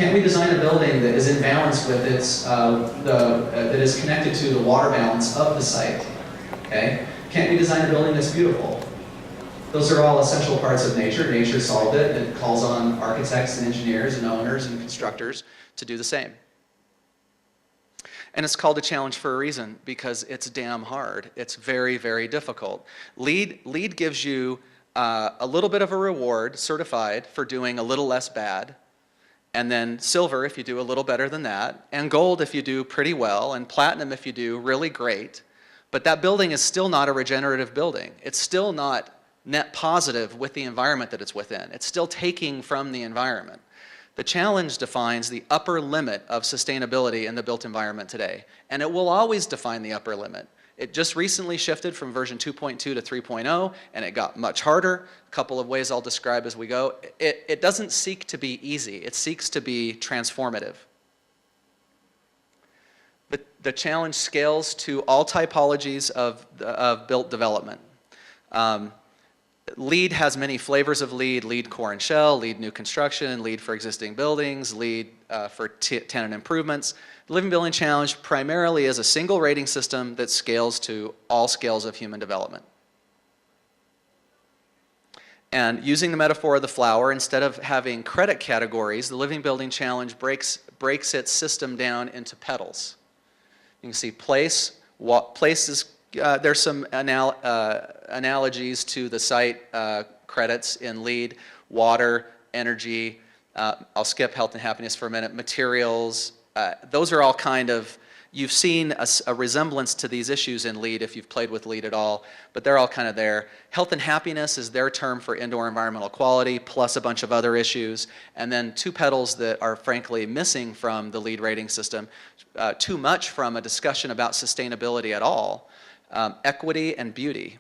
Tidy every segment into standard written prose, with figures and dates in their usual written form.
Can't we design a building that is in balance with its, that is connected to the water balance of the site? Okay? Can't we design a building that's beautiful? Those are all essential parts of nature. Nature solved it, and it calls on architects and engineers and owners and constructors to do the same. And it's called a challenge for a reason, because it's damn hard. It's very, very difficult. LEED gives you a little bit of a reward, certified, for doing a little less bad, and then silver if you do a little better than that, and gold if you do pretty well, and platinum if you do really great. But that building is still not a regenerative building. It's still not net positive with the environment that it's within. It's still taking from the environment. The challenge defines the upper limit of sustainability in the built environment today, and it will always define the upper limit. It just recently shifted from version 2.2 to 3.0, and it got much harder. A couple of ways I'll describe as we go. It doesn't seek to be easy. It seeks to be transformative. The challenge scales to all typologies of built development. LEED has many flavors of LEED: LEED core and shell, LEED new construction, LEED for existing buildings, LEED for tenant improvements. The Living Building Challenge primarily is a single rating system that scales to all scales of human development. And using the metaphor of the flower, instead of having credit categories, the Living Building Challenge breaks its system down into petals. You can see place is, there's some analogies to the site credits in LEED: water, energy, I'll skip health and happiness for a minute, materials. Those are all kind of, you've seen a resemblance to these issues in LEED if you've played with LEED at all, but they're all kind of there. Health and happiness is their term for indoor environmental quality, plus a bunch of other issues. And then two petals that are frankly missing from the LEED rating system, too much from a discussion about sustainability at all. Equity and beauty.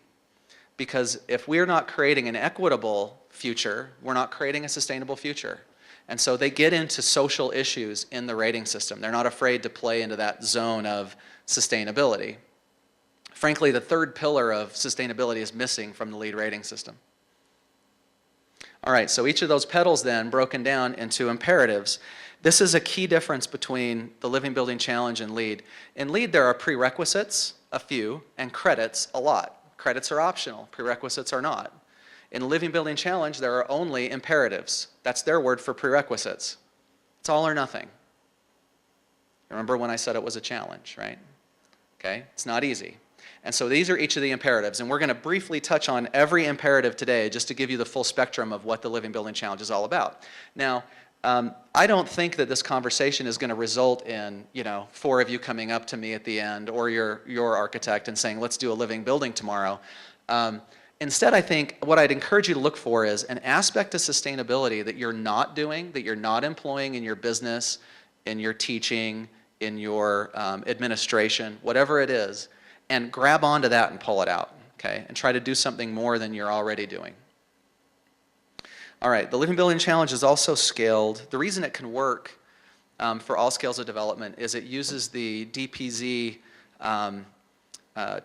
Because if we're not creating an equitable future, we're not creating a sustainable future. And so they get into social issues in the rating system. They're not afraid to play into that zone of sustainability. Frankly, the third pillar of sustainability is missing from the LEED rating system. All right, so each of those petals then broken down into imperatives. This is a key difference between the Living Building Challenge and LEED. In LEED, there are prerequisites, a few, and credits, a lot. Credits are optional, prerequisites are not. In the Living Building Challenge, there are only imperatives. That's their word for prerequisites. It's all or nothing. Remember when I said it was a challenge, right? Okay, it's not easy. And so these are each of the imperatives, and we're going to briefly touch on every imperative today just to give you the full spectrum of what the Living Building Challenge is all about. Now, I don't think that this conversation is going to result in, 4 of you coming up to me at the end, or your architect, and saying, let's do a living building tomorrow. Instead, I think what I'd encourage you to look for is an aspect of sustainability that you're not doing, that you're not employing in your business, in your teaching, in your administration, whatever it is, and grab onto that and pull it out, okay? And try to do something more than you're already doing. All right, the Living Building Challenge is also scaled. The reason it can work for all scales of development is it uses the DPZ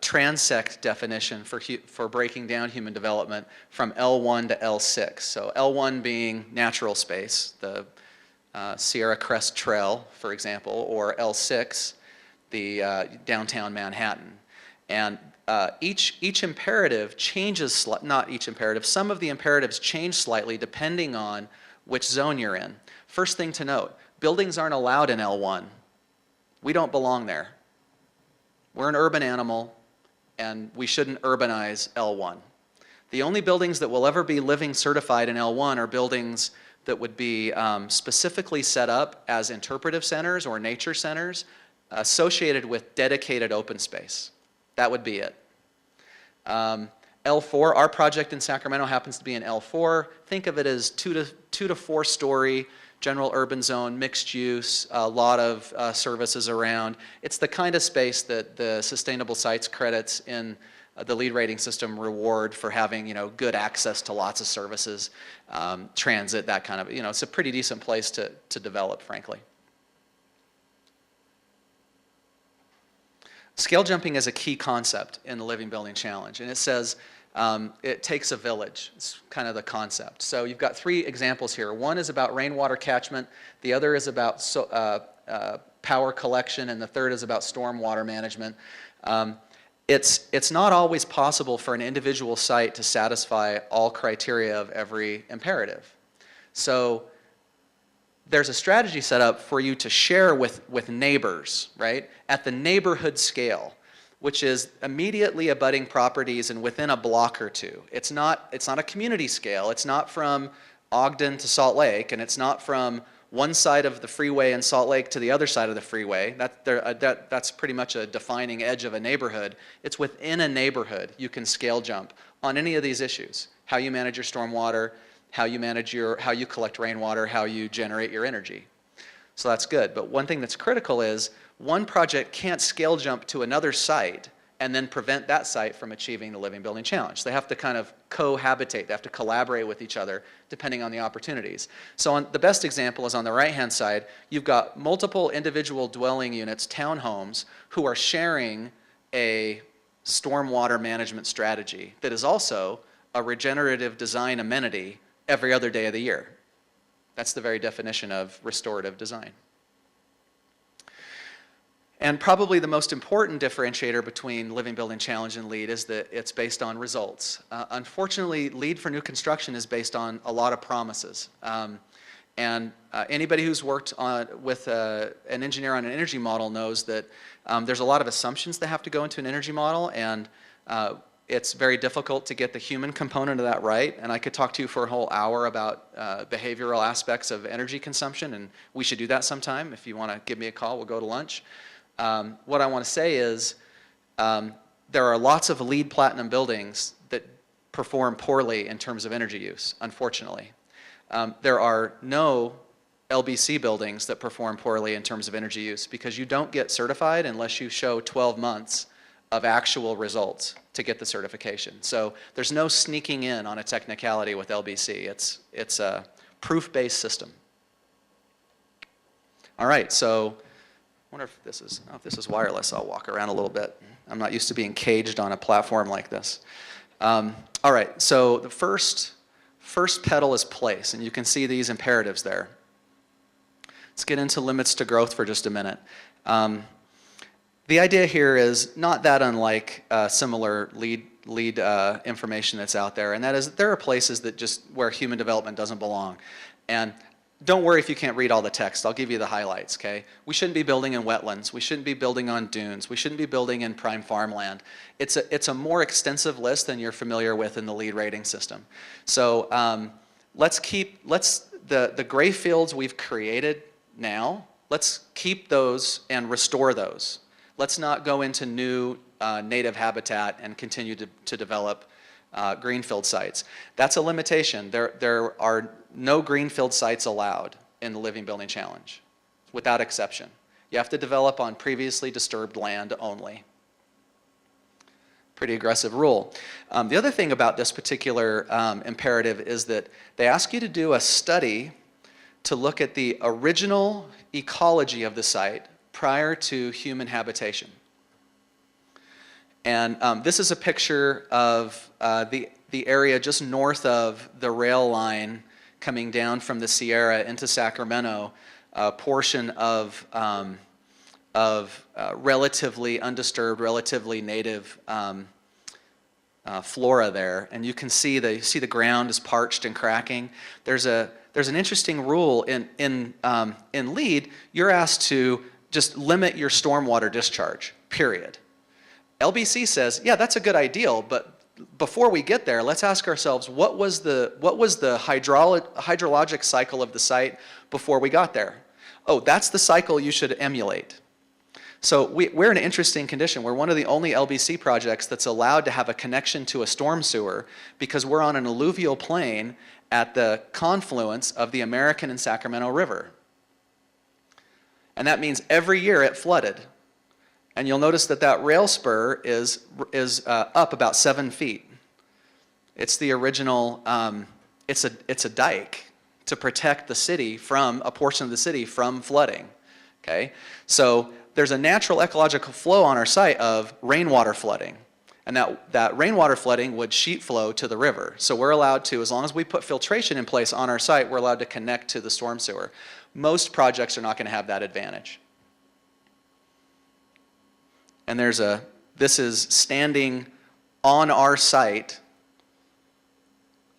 transect definition for breaking down human development from L1 to L6. So L1 being natural space, the Sierra Crest Trail, for example, or L6, the downtown Manhattan. And each imperative changes, not each imperative, some of the imperatives change slightly depending on which zone you're in. First thing to note, buildings aren't allowed in L1. We don't belong there. We're an urban animal, and we shouldn't urbanize L1. The only buildings that will ever be living certified in L1 are buildings that would be specifically set up as interpretive centers or nature centers associated with dedicated open space. That would be it. L4, our project in Sacramento happens to be in L4. Think of it as 2 to 4 story general urban zone, mixed use, a lot of services around. It's the kind of space that the Sustainable Sites credits in the LEED rating system reward for having, good access to lots of services, transit, that kind of, it's a pretty decent place to develop, frankly. Scale jumping is a key concept in the Living Building Challenge, and it says It takes a village. It's kind of the concept. So you've got 3 examples here. One is about rainwater catchment, the other is about power collection, and the third is about stormwater management. It's not always possible for an individual site to satisfy all criteria of every imperative. So there's a strategy set up for you to share with neighbors, right, at the neighborhood scale, which is immediately abutting properties and within a block or two. It's not a community scale. It's not from Ogden to Salt Lake, and it's not from one side of the freeway in Salt Lake to the other side of the freeway. That's pretty much a defining edge of a neighborhood. It's within a neighborhood you can scale jump on any of these issues. How you manage your stormwater, how you collect rainwater, how you generate your energy. So that's good. But one thing that's critical is one project can't scale jump to another site and then prevent that site from achieving the Living Building Challenge. They have to kind of cohabitate. They have to collaborate with each other depending on the opportunities. So the best example is on the right-hand side. You've got multiple individual dwelling units, townhomes, who are sharing a stormwater management strategy that is also a regenerative design amenity every other day of the year. That's the very definition of restorative design. And probably the most important differentiator between Living Building Challenge and LEED is that it's based on results. Unfortunately, LEED for new construction is based on a lot of promises. Anybody who's worked with an engineer on an energy model knows that there's a lot of assumptions that have to go into an energy model, and it's very difficult to get the human component of that right. And I could talk to you for a whole hour about behavioral aspects of energy consumption, and we should do that sometime. If you want to give me a call, we'll go to lunch. What I want to say is there are lots of LEED Platinum buildings that perform poorly in terms of energy use, unfortunately. There are no LBC buildings that perform poorly in terms of energy use because you don't get certified unless you show 12 months of actual results to get the certification. So there's no sneaking in on a technicality with LBC. It's a proof-based system. All right, so I wonder if this is wireless. I'll walk around a little bit. I'm not used to being caged on a platform like this. All right, so the first pedal is place, and you can see these imperatives there. Let's get into limits to growth for just a minute. The idea here is not that unlike similar LEED information that's out there, and that is there are places that just where human development doesn't belong. And don't worry if you can't read all the text. I'll give you the highlights, okay? We shouldn't be building in wetlands. We shouldn't be building on dunes. We shouldn't be building in prime farmland. It's a more extensive list than you're familiar with in the LEED rating system. So the gray fields we've created now, let's keep those and restore those. Let's not go into new native habitat and continue to develop greenfield sites. That's a limitation. There are no greenfield sites allowed in the Living Building Challenge, without exception. You have to develop on previously disturbed land only. Pretty aggressive rule. The other thing about this particular imperative is that they ask you to do a study to look at the original ecology of the site prior to human habitation. And this is a picture of the area just north of the rail line coming down from the Sierra into Sacramento, a portion of relatively undisturbed, relatively native flora there. And you can see the ground is parched and cracking. There's an interesting rule in LEED. You're asked to just limit your stormwater discharge, period. LBC says, yeah, that's a good ideal, but before we get there, let's ask ourselves, what was the hydrologic cycle of the site before we got there? Oh, that's the cycle you should emulate. So we're in an interesting condition. We're one of the only LBC projects that's allowed to have a connection to a storm sewer because we're on an alluvial plain at the confluence of the American and Sacramento River. And that means every year it flooded. And you'll notice that rail spur is up about 7 feet. It's the original, it's a dike to protect the city from, a portion of the city from flooding, okay? So there's a natural ecological flow on our site of rainwater flooding. And that rainwater flooding would sheet flow to the river. So we're allowed to, as long as we put filtration in place on our site, we're allowed to connect to the storm sewer. Most projects are not going to have that advantage. And this is standing on our site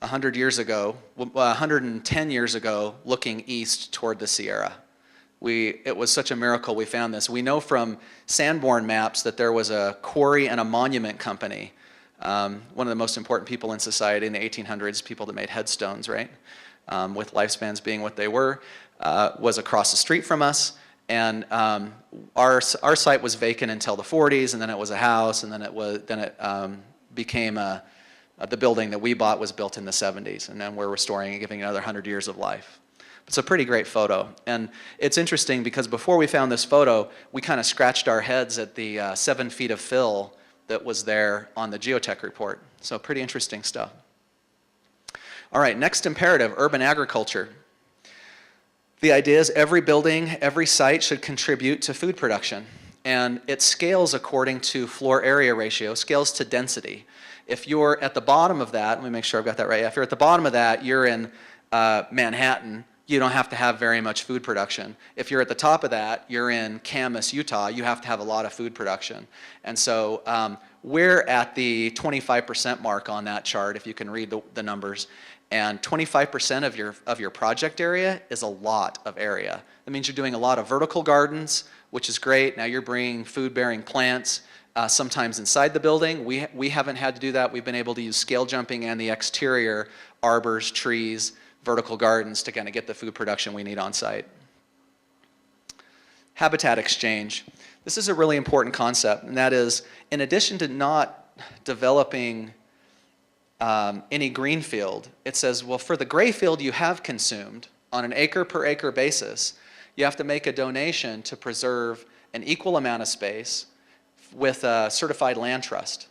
100 years ago, 110 years ago, looking east toward the Sierra. It was such a miracle we found this. We know from Sanborn maps that there was a quarry and a monument company, one of the most important people in society in the 1800s, people that made headstones, right? With lifespans being what they were, was across the street from us. And our site was vacant until the 40s, and then it was a house, and then it became the building that we bought was built in the 70s, and then we're restoring and giving it another 100 years of life. It's a pretty great photo. And it's interesting because before we found this photo, we kind of scratched our heads at the 7 feet of fill that was there on the geotech report. So pretty interesting stuff. All right, next imperative, urban agriculture. The idea is every building, every site should contribute to food production. And it scales according to floor area ratio, scales to density. If you're at the bottom of that, let me make sure I've got that right. If you're at the bottom of that, you're in Manhattan, you don't have to have very much food production. If you're at the top of that, you're in Camas, Utah, you have to have a lot of food production. And so we're at the 25% mark on that chart, if you can read the numbers. And 25% of your project area is a lot of area. That means you're doing a lot of vertical gardens, which is great. Now you're bringing food-bearing plants, sometimes inside the building. We haven't had to do that. We've been able to use scale jumping and the exterior arbors, trees, vertical gardens to kind of get the food production we need on site. Habitat exchange. This is a really important concept, and that is, in addition to not developing any green field, it says, well, for the gray field you have consumed on an acre per acre basis, you have to make a donation to preserve an equal amount of space with a certified land trust.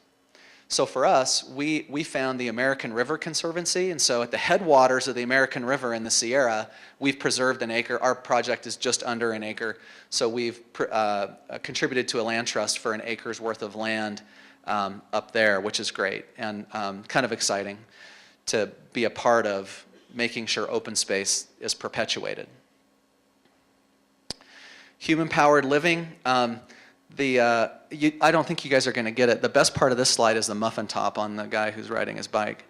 So for us, we found the American River Conservancy, and so at the headwaters of the American River in the Sierra, we've preserved an acre. Our project is just under an acre, so we've contributed to a land trust for an acre's worth of land up there, which is great and kind of exciting to be a part of making sure open space is perpetuated. Human-powered living. I don't think you guys are going to get it. The best part of this slide is the muffin top on the guy who's riding his bike.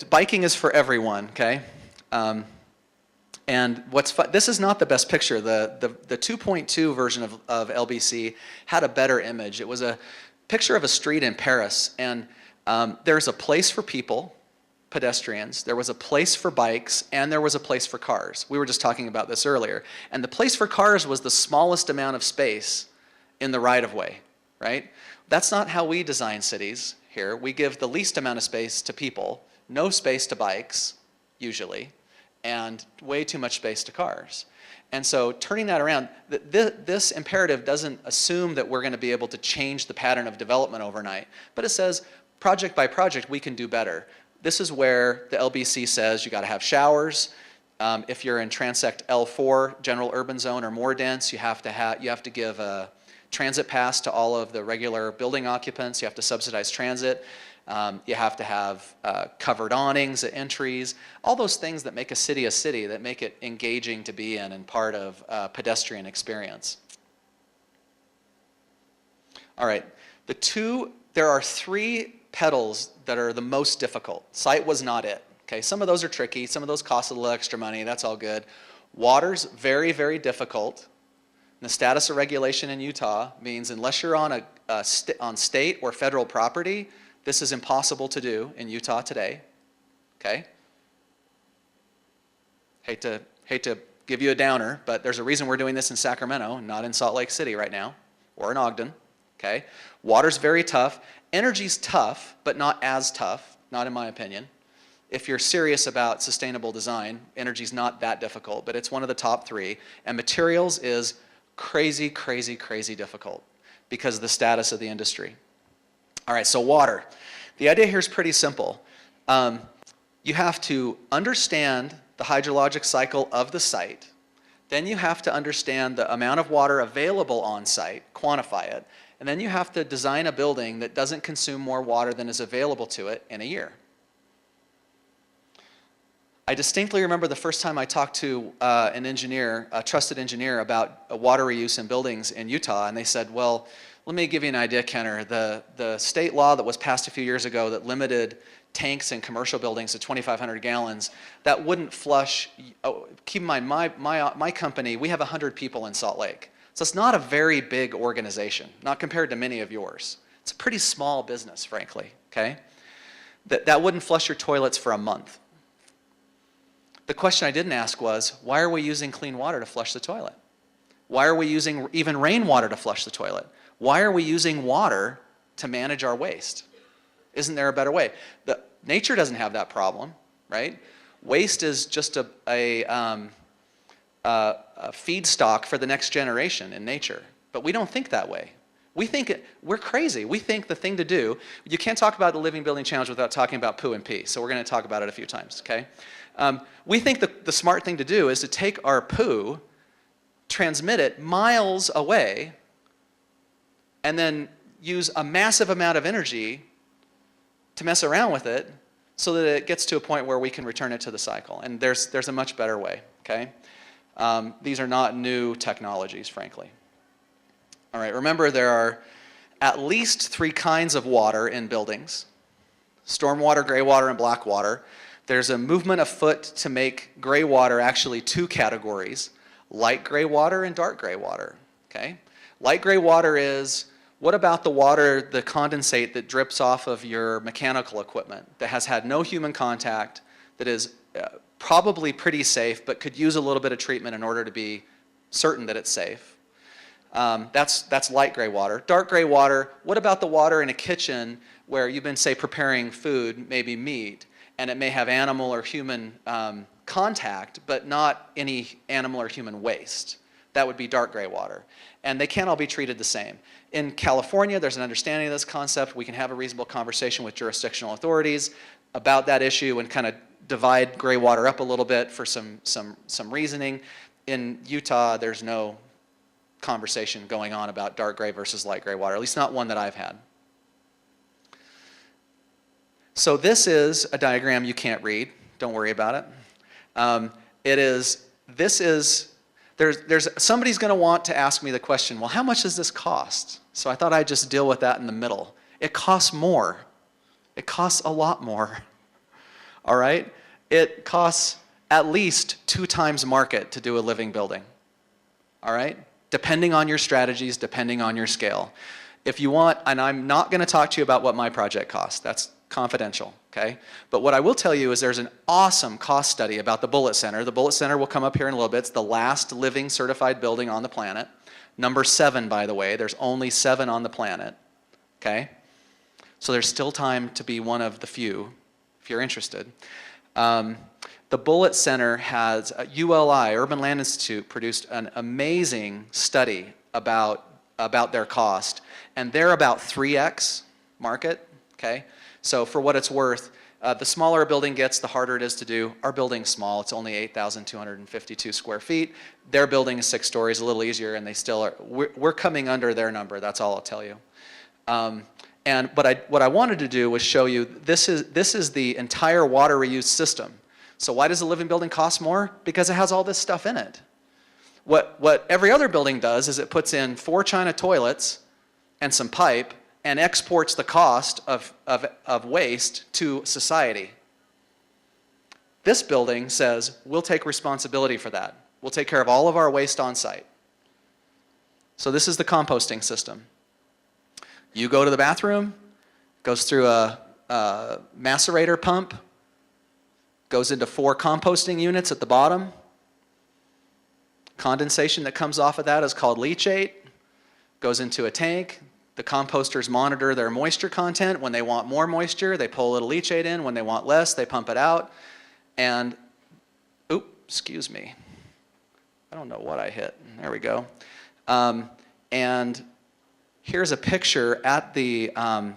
Biking is for everyone, okay? And this is not the best picture. The 2.2 version of LBC had a better image. It was a picture of a street in Paris, and there's a place for people, pedestrians, there was a place for bikes, and there was a place for cars. We were just talking about this earlier. And the place for cars was the smallest amount of space in the right-of-way, right? That's not how we design cities here. We give the least amount of space to people, no space to bikes, usually, and way too much space to cars. And so turning that around, this imperative doesn't assume that we're going to be able to change the pattern of development overnight, but it says project by project we can do better. This is where the LBC says you got to have showers. If you're in Transect L4, general urban zone or more dense, you have to give a transit pass to all of the regular building occupants. You have to subsidize transit. You have to have covered awnings at entries. All those things that make a city, that make it engaging to be in and part of pedestrian experience. All right, there are 3 pedals that are the most difficult. Site was not it. Okay, some of those are tricky, some of those cost a little extra money, that's all good. Water's very, very difficult. And the status of regulation in Utah means unless you're on on state or federal property, this is impossible to do in Utah today. Okay? Hate to give you a downer, but there's a reason we're doing this in Sacramento, not in Salt Lake City right now, or in Ogden. Okay? Water's very tough. Energy's tough, but not as tough, not in my opinion. If you're serious about sustainable design, energy's not that difficult, but it's one of the top 3. And materials is crazy, crazy, crazy difficult because of the status of the industry. All right, so water. The idea here is pretty simple. You have to understand the hydrologic cycle of the site. Then you have to understand the amount of water available on site, quantify it, And then you have to design a building that doesn't consume more water than is available to it in a year. I distinctly remember the first time I talked to an engineer, a trusted engineer, about water reuse in buildings in Utah, and they said, well, let me give you an idea, Kenner. The state law that was passed a few years ago that limited tanks in commercial buildings to 2,500 gallons, that wouldn't flush. Oh, keep in mind, my company, we have 100 people in Salt Lake. So it's not a very big organization, not compared to many of yours. It's a pretty small business, frankly, okay? That wouldn't flush your toilets for a month. The question I didn't ask was, why are we using clean water to flush the toilet? Why are we using even rainwater to flush the toilet? Why are we using water to manage our waste? Isn't there a better way? Nature doesn't have that problem, right? Waste is just a feedstock for the next generation in nature. But we don't think that way. We're crazy. We think the thing to do, you can't talk about the Living Building Challenge without talking about poo and pee, so we're going to talk about it a few times, okay? We think the smart thing to do is to take our poo, transmit it miles away, and then use a massive amount of energy to mess around with it so that it gets to a point where we can return it to the cycle. And there's a much better way, okay? These are not new technologies, frankly. All right, remember there are at least 3 kinds of water in buildings: stormwater, gray water, and black water. There's a movement afoot to make gray water actually 2 categories: light gray water and dark gray water, okay? Light gray water is, what about the water, the condensate that drips off of your mechanical equipment that has had no human contact, that is probably pretty safe, but could use a little bit of treatment in order to be certain that it's safe? That's light gray water. Dark gray water, what about the water in a kitchen where you've been, say, preparing food, maybe meat, and it may have animal or human contact, but not any animal or human waste? That would be dark gray water. And they can't all be treated the same. In California, there's an understanding of this concept. We can have a reasonable conversation with jurisdictional authorities about that issue and kind of divide gray water up a little bit for some reasoning. In Utah, there's no conversation going on about dark gray versus light gray water, at least not one that I've had. So this is a diagram you can't read. Don't worry about it. Somebody's going to want to ask me the question, well, how much does this cost? So I thought I'd just deal with that in the middle. It costs more. It costs a lot more. All right? It costs at least 2 times market to do a living building. All right? Depending on your strategies, depending on your scale. If you want, and I'm not going to talk to you about what my project costs. That's confidential, okay? But what I will tell you is there's an awesome cost study about the Bullitt Center. The Bullitt Center will come up here in a little bit. It's the last living certified building on the planet. Number 7, by the way. There's only 7 on the planet, okay? So there's still time to be one of the few, if you're interested. The Bullitt Center has, ULI, Urban Land Institute, produced an amazing study about their cost, and they're about 3x market, okay? So for what it's worth, the smaller a building gets, the harder it is to do. Our building's small. It's only 8,252 square feet. Their building is 6 stories, a little easier, and they still are. We're coming under their number. That's all I'll tell you. But what I wanted to do was show you this is the entire water reuse system. So why does a living building cost more? Because it has all this stuff in it. What every other building does is it puts in 4 China toilets and some pipe and exports the cost of waste to society. This building says, we'll take responsibility for that. We'll take care of all of our waste on site. So this is the composting system. You go to the bathroom, goes through a macerator pump, goes into 4 composting units at the bottom. Condensation that comes off of that is called leachate. Goes into a tank. The composters monitor their moisture content. When they want more moisture, they pull a little leachate in. When they want less, they pump it out. And, oops, excuse me. I don't know what I hit. There we go. And here's a picture at the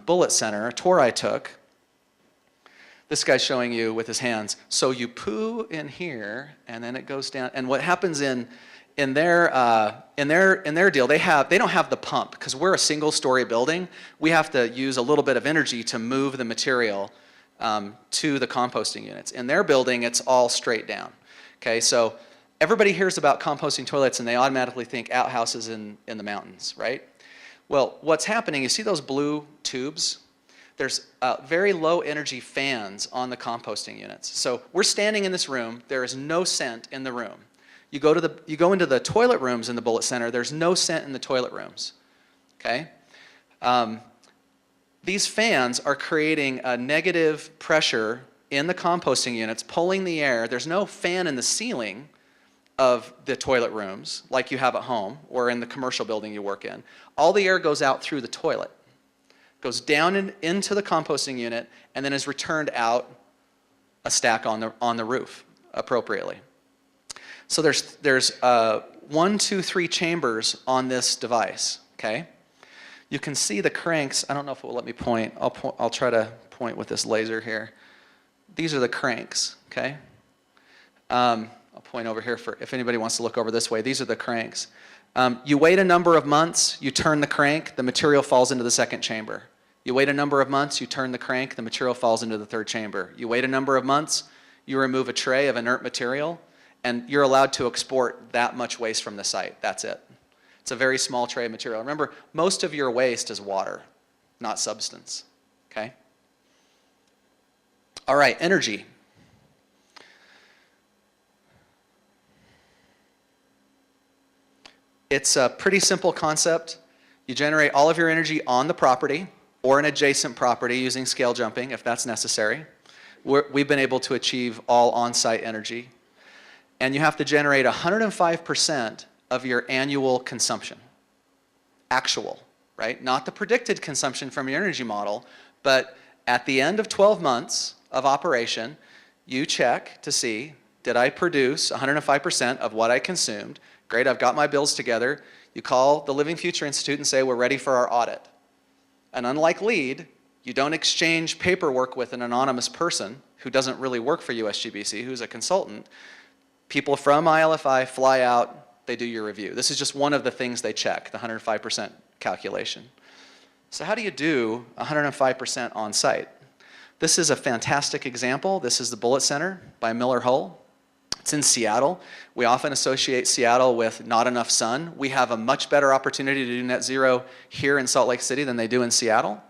Bullitt Center, a tour I took. This guy's showing you with his hands. So you poo in here, and then it goes down. And what happens in their deal, they don't have the pump because we're a single-story building. We have to use a little bit of energy to move the material to the composting units. In their building, it's all straight down. Okay, so everybody hears about composting toilets and they automatically think outhouses in the mountains, right? Well, what's happening, you see those blue tubes? There's very low energy fans on the composting units. So we're standing in this room, there is no scent in the room. You go into the toilet rooms in the Bullitt Center, there's no scent in the toilet rooms, okay? These fans are creating a negative pressure in the composting units, pulling the air. There's no fan in the ceiling of the toilet rooms like you have at home or in the commercial building you work in. All the air goes out through the toilet, goes down into the composting unit, and then is returned out a stack on the roof appropriately. So there's 1, 2, 3 chambers on this device, okay? You can see the cranks. I don't know if it will let me point. I'll try to point with this laser here. These are the cranks, okay? I'll point over here for if anybody wants to look over this way. These are the cranks. You wait a number of months, you turn the crank, the material falls into the second chamber. You wait a number of months, you turn the crank, the material falls into the third chamber. You wait a number of months, you remove a tray of inert material, and you're allowed to export that much waste from the site. That's it. It's a very small tray of material. Remember, most of your waste is water, not substance, okay? All right, energy. It's a pretty simple concept. You generate all of your energy on the property or an adjacent property using scale jumping if that's necessary. We've been able to achieve all on-site energy. And you have to generate 105% of your annual consumption. Actual, right? Not the predicted consumption from your energy model, but at the end of 12 months of operation, you check to see, did I produce 105% of what I consumed? Great, I've got my bills together. You call the Living Future Institute and say, we're ready for our audit. And unlike LEED, you don't exchange paperwork with an anonymous person who doesn't really work for USGBC, who's a consultant. People from ILFI fly out, they do your review. This is just one of the things they check, the 105% calculation. So how do you do 105% on site? This is a fantastic example. This is the Bullitt Center by Miller Hull. It's in Seattle. We often associate Seattle with not enough sun. We have a much better opportunity to do net zero here in Salt Lake City than they do in Seattle.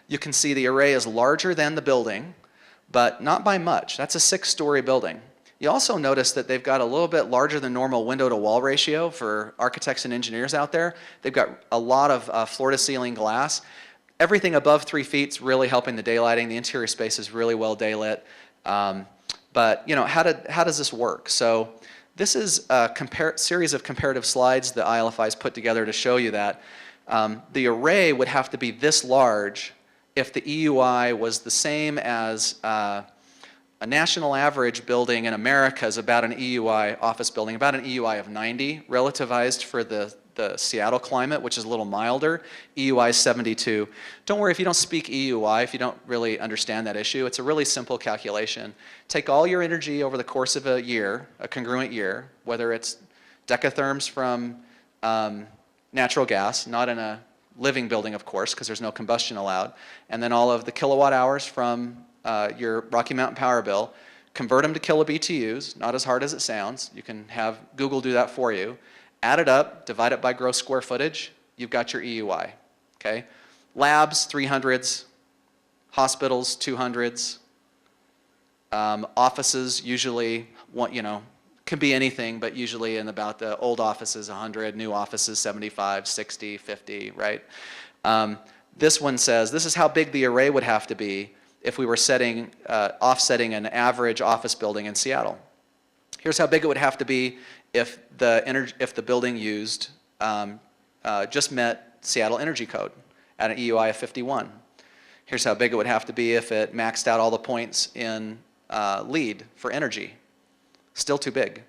You can see the array is larger than the building, but not by much. That's a 6-story building. You also notice that they've got a little bit larger than normal window-to-wall ratio for architects and engineers out there. They've got a lot of floor-to-ceiling glass. Everything above 3 feet is really helping the daylighting. The interior space is really well daylit. But you know, how does this work? So this is a series of comparative slides that ILFI has put together to show you that the array would have to be this large if the EUI was the same as a national average building in America is about an EUI office building, about an EUI of 90, relativized for the Seattle climate, which is a little milder. EUI is 72. Don't worry if you don't speak EUI, if you don't really understand that issue. It's a really simple calculation. Take all your energy over the course of a year, a congruent year, whether it's decatherms from natural gas, not in a living building, of course, because there's no combustion allowed, and then all of the kilowatt hours from your Rocky Mountain power bill, convert them to kilobtus, not as hard as it sounds. You can have Google do that for you. Add it up, divide it by gross square footage, you've got your EUI, okay? Labs, 300s, hospitals, 200s, offices usually, can be anything, but usually in about the old offices, 100, new offices, 75, 60, 50, right? This one says, this is how big the array would have to be if we were offsetting an average office building in Seattle. Here's how big it would have to be if the building used just met Seattle Energy Code at an EUI of 51. Here's how big it would have to be if it maxed out all the points in LEED for energy. Still too big.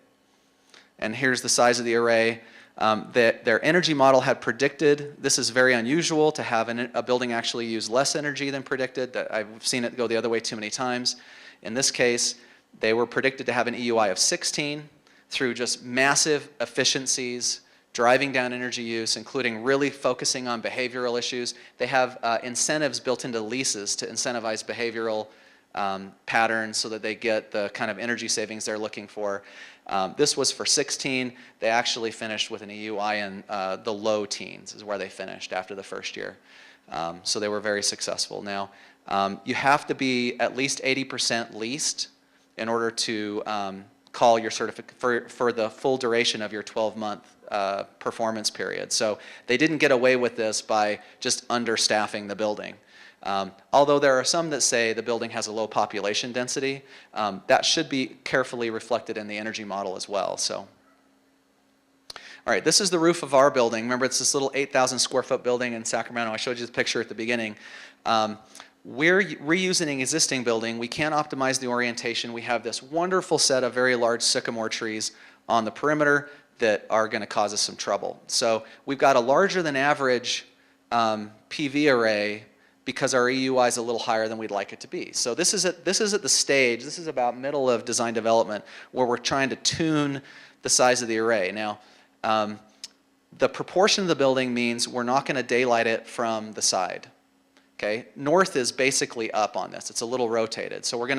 And here's the size of the array Their energy model had predicted, this is very unusual to have a building actually use less energy than predicted. I've seen it go the other way too many times. In this case, they were predicted to have an EUI of 16 through just massive efficiencies, driving down energy use, including really focusing on behavioral issues. They have incentives built into leases to incentivize behavioral patterns so that they get the kind of energy savings they're looking for. This was for 16. They actually finished with an EUI in the low teens is where they finished after the first year. So they were very successful. Now, you have to be at least 80% leased in order to call your certificate for the full duration of your 12-month performance period. So they didn't get away with this by just understaffing the building. Although there are some that say the building has a low population density, that should be carefully reflected in the energy model as well. So, all right, this is the roof of our building. Remember, it's this little 8,000 square foot building in Sacramento. I showed you the picture at the beginning. We're reusing an existing building. We can't optimize the orientation. We have this wonderful set of very large sycamore trees on the perimeter that are going to cause us some trouble. So we've got a larger than average PV array because our EUI is a little higher than we'd like it to be. So this is at the stage, this is about middle of design development, where we're trying to tune the size of the array. Now, the proportion of the building means we're not going to daylight it from the side. Okay, north is basically up on this. It's a little rotated. So we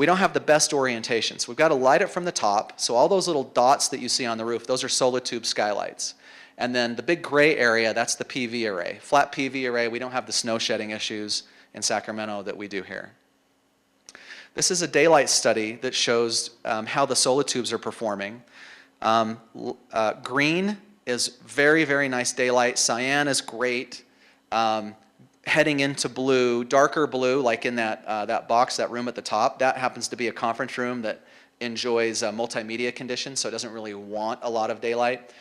don't have the best orientation. So we've got to light it from the top. So all those little dots that you see on the roof, those are solar tube skylights. And then the big gray area, that's the PV array. Flat PV array, we don't have the snow shedding issues in Sacramento that we do here. This is a daylight study that shows how the solar tubes are performing. Green is very, very nice daylight. Cyan is great. Heading into blue, darker blue, like in that box, that room at the top, that happens to be a conference room that enjoys multimedia conditions, so it doesn't really want a lot of daylight.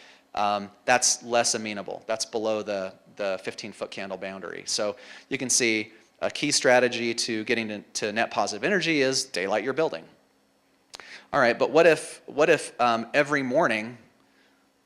That's less amenable. That's below the 15-foot candle boundary. So you can see a key strategy to getting to net positive energy is daylight your building. All right, but what if every morning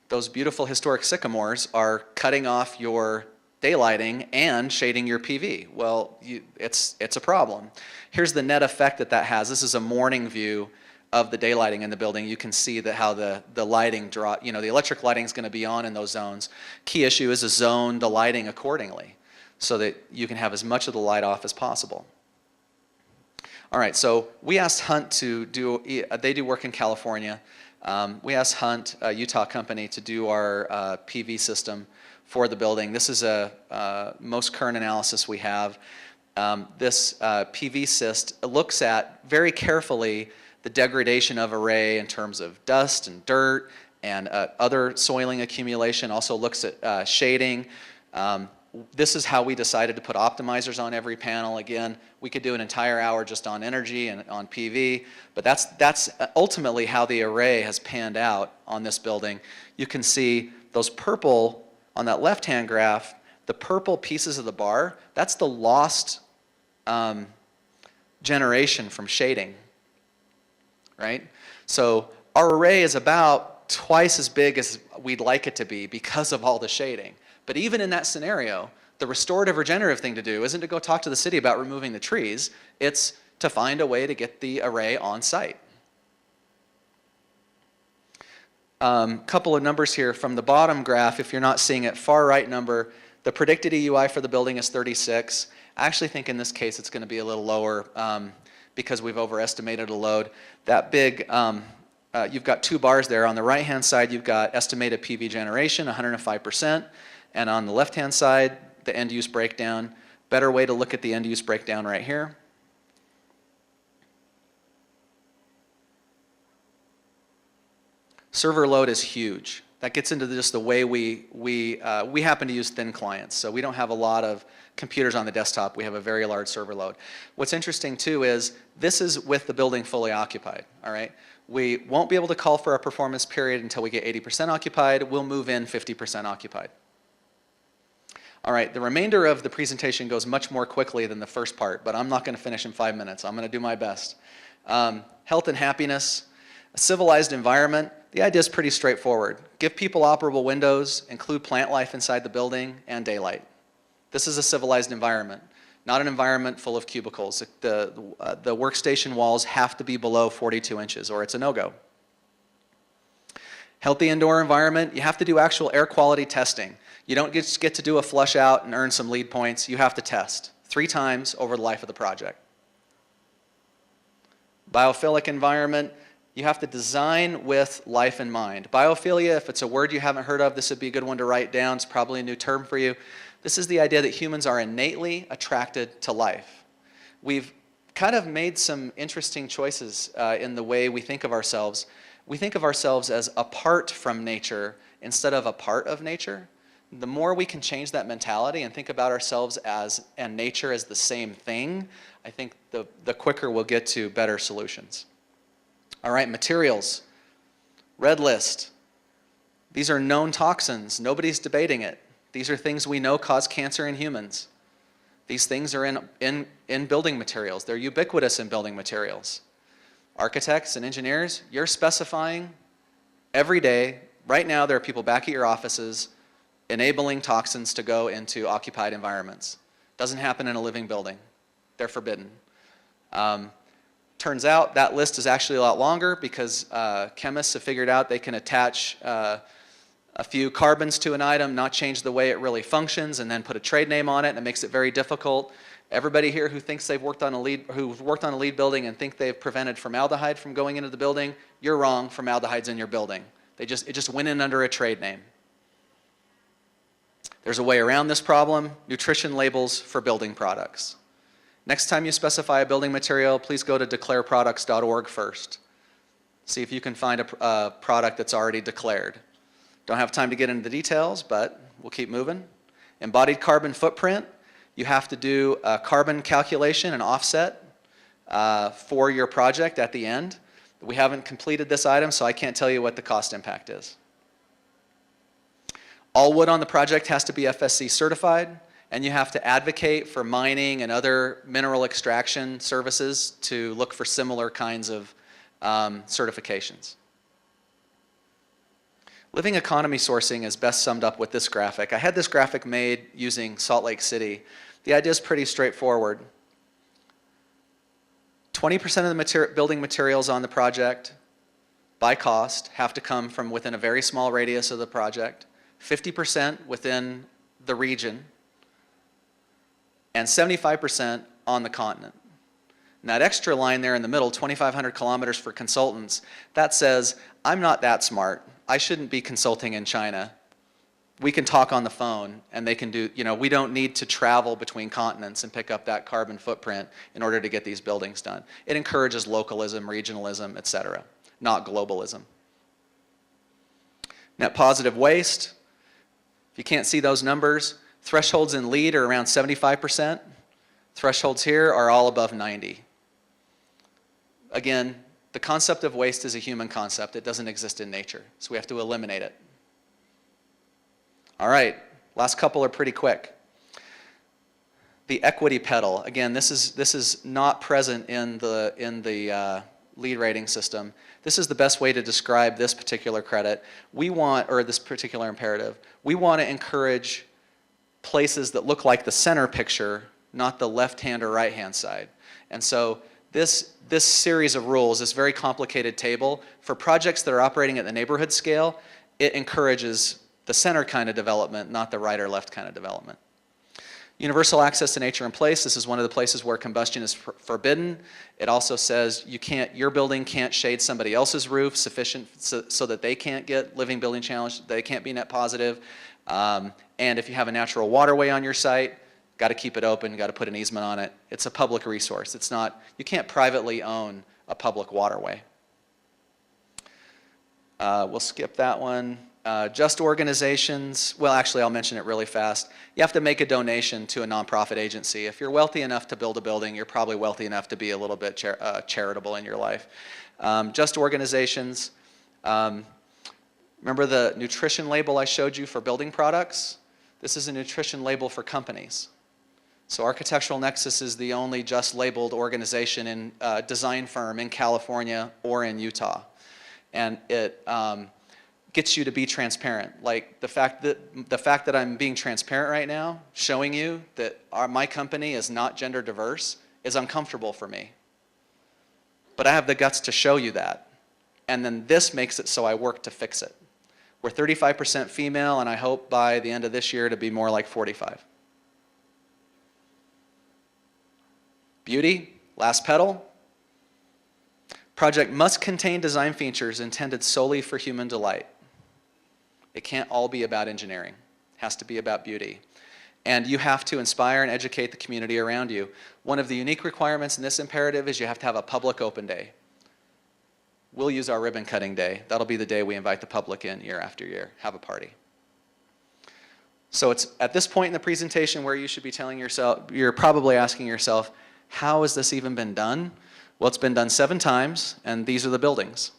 those beautiful historic sycamores are cutting off your daylighting and shading your PV? Well, it's a problem. Here's the net effect that has. This is a morning view of the daylighting in the building. You can see that how the lighting the electric lighting is going to be on in those zones. Key issue is to zone the lighting accordingly so that you can have as much of the light off as possible. All right, so we asked Hunt to they do work in California. We asked Hunt, a Utah company, to do our PV system for the building. This is a most current analysis we have. This PV syst looks at very carefully the degradation of array in terms of dust and dirt and other soiling accumulation. Also looks at shading. This is how we decided to put optimizers on every panel. Again, we could do an entire hour just on energy and on PV, but that's ultimately how the array has panned out on this building. You can see those purple on that left-hand graph, the purple pieces of the bar, that's the lost generation from shading, right? So our array is about twice as big as we'd like it to be because of all the shading. But even in that scenario, the restorative regenerative thing to do isn't to go talk to the city about removing the trees, it's to find a way to get the array on site. Couple of numbers here from the bottom graph, if you're not seeing it, far right number, the predicted EUI for the building is 36. I actually think in this case it's going to be a little lower because we've overestimated a load. That big, you've got two bars there. On the right-hand side, you've got estimated PV generation, 105%, and on the left-hand side, the end-use breakdown. Better way to look at the end-use breakdown right here. Server load is huge. That gets into just the way we happen to use thin clients, so we don't have a lot of computers on the desktop. We have a very large server load. What's interesting too is this is with the building fully occupied. All right, we won't be able to call for a performance period until we get 80% occupied. We'll move in 50% occupied. All right, the remainder of the presentation goes much more quickly than the first part, but I'm not going to finish in 5 minutes. I'm going to do my best. Health and happiness, a civilized environment. The idea is pretty straightforward. Give people operable windows, include plant life inside the building, and daylight. This is a civilized environment, not an environment full of cubicles. The workstation walls have to be below 42 inches or it's a no-go. Healthy indoor environment, you have to do actual air quality testing. You don't just get to do a flush out and earn some lead points. You have to test 3 times over the life of the project. Biophilic environment, you have to design with life in mind. Biophilia, if it's a word you haven't heard of, this would be a good one to write down. It's probably a new term for you. This is the idea that humans are innately attracted to life. We've kind of made some interesting choices in the way we think of ourselves. We think of ourselves as apart from nature instead of a part of nature. The more we can change that mentality and think about ourselves and nature as the same thing, I think the quicker we'll get to better solutions. All right, materials. Red list. These are known toxins. Nobody's debating it. These are things we know cause cancer in humans. These things are in building materials. They're ubiquitous in building materials. Architects and engineers, you're specifying every day. Right now, there are people back at your offices enabling toxins to go into occupied environments. Doesn't happen in a living building. They're forbidden. Turns out that list is actually a lot longer because chemists have figured out they can attach a few carbons to an item, not change the way it really functions, and then put a trade name on it, and it makes it very difficult. Everybody here who thinks they've worked on a LEED building and think they've prevented formaldehyde from going into the building, you're wrong. Formaldehyde's in your building. It just went in under a trade name. There's a way around this problem: nutrition labels for building products. Next time you specify a building material, please go to declareproducts.org first. See if you can find a product that's already declared. Don't have time to get into the details, but we'll keep moving. Embodied carbon footprint, you have to do a carbon calculation and offset for your project at the end. We haven't completed this item, so I can't tell you what the cost impact is. All wood on the project has to be FSC certified, and you have to advocate for mining and other mineral extraction services to look for similar kinds of certifications. Living economy sourcing is best summed up with this graphic. I had this graphic made using Salt Lake City. The idea is pretty straightforward. 20% of the building materials on the project by cost have to come from within a very small radius of the project, 50% within the region, and 75% on the continent. And that extra line there in the middle, 2,500 kilometers for consultants, that says, I'm not that smart. I shouldn't be consulting in China. We can talk on the phone and they can do, we don't need to travel between continents and pick up that carbon footprint in order to get these buildings done. It encourages localism, regionalism, etc., not globalism. Net positive waste, if you can't see those numbers, thresholds in LEED are around 75%. Thresholds here are all above 90. Again, the concept of waste is a human concept. It doesn't exist in nature, so we have to eliminate it. All right, last couple are pretty quick. The equity pedal. Again, this is not present in the LEED rating system. This is the best way to describe this particular credit. Or this particular imperative. We want to encourage places that look like the center picture, not the left-hand or right-hand side. And so this series of rules, this very complicated table, for projects that are operating at the neighborhood scale, it encourages the center kind of development, not the right or left kind of development. Universal access to nature and place. This is one of the places where combustion is forbidden. It also says your building can't shade somebody else's roof sufficient so that they can't get living building challenge, they can't be net positive. And if you have a natural waterway on your site, got to keep it open, got to put an easement on it. It's a public resource. It's not, you can't privately own a public waterway. We'll skip that one. Just organizations, well, actually, I'll mention it really fast. You have to make a donation to a nonprofit agency. If you're wealthy enough to build a building, you're probably wealthy enough to be a little bit charitable in your life. Just organizations. Remember the nutrition label I showed you for building products? This is a nutrition label for companies. So Architectural Nexus is the only just labeled organization in design firm in California or in Utah. and it gets you to be transparent. Like the fact that I'm being transparent right now, showing you that my company is not gender diverse, is uncomfortable for me. But I have the guts to show you that. And then this makes it so I work to fix it. We're 35% female, and I hope by the end of this year to be more like 45. Beauty, last petal. Project must contain design features intended solely for human delight. It can't all be about engineering. It has to be about beauty. And you have to inspire and educate the community around you. One of the unique requirements in this imperative is you have to have a public open day. We'll use our ribbon cutting day. That'll be the day we invite the public in year after year. Have a party. So it's at this point in the presentation where you should be telling yourself, you're probably asking yourself, how has this even been done? Well, it's been done 7 times, and these are the buildings.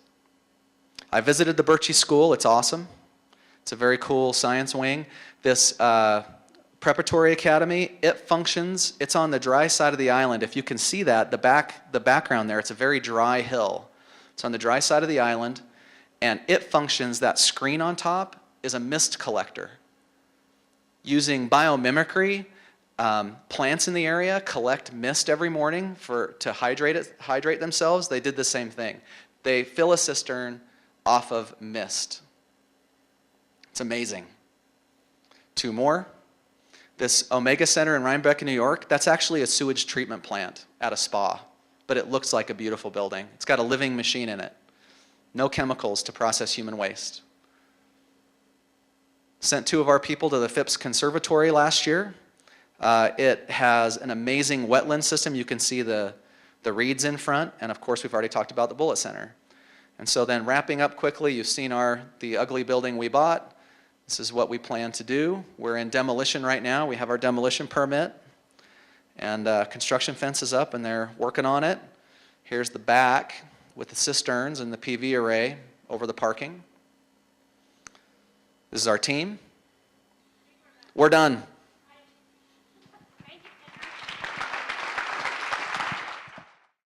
I visited the Birchie School. It's awesome. It's a very cool science wing. This preparatory academy, it functions. It's on the dry side of the island. If you can see that, the background there, it's a very dry hill. It's on the dry side of the island, and it functions. That screen on top is a mist collector. Using biomimicry, plants in the area collect mist every morning to hydrate themselves. They did the same thing. They fill a cistern off of mist. It's amazing. 2 more. This Omega Center in Rhinebeck, New York, that's actually a sewage treatment plant at a spa, but it looks like a beautiful building. It's got a living machine in it. No chemicals to process human waste. Sent 2 of our people to the Phipps Conservatory last year. It has an amazing wetland system. You can see the reeds in front, and of course we've already talked about the Bullitt Center. And so then wrapping up quickly, you've seen the ugly building we bought. This is what we plan to do. We're in demolition right now. We have our demolition permit, and construction fence is up, and they're working on it. Here's the back with the cisterns and the PV array over the parking. This is our team. We're done.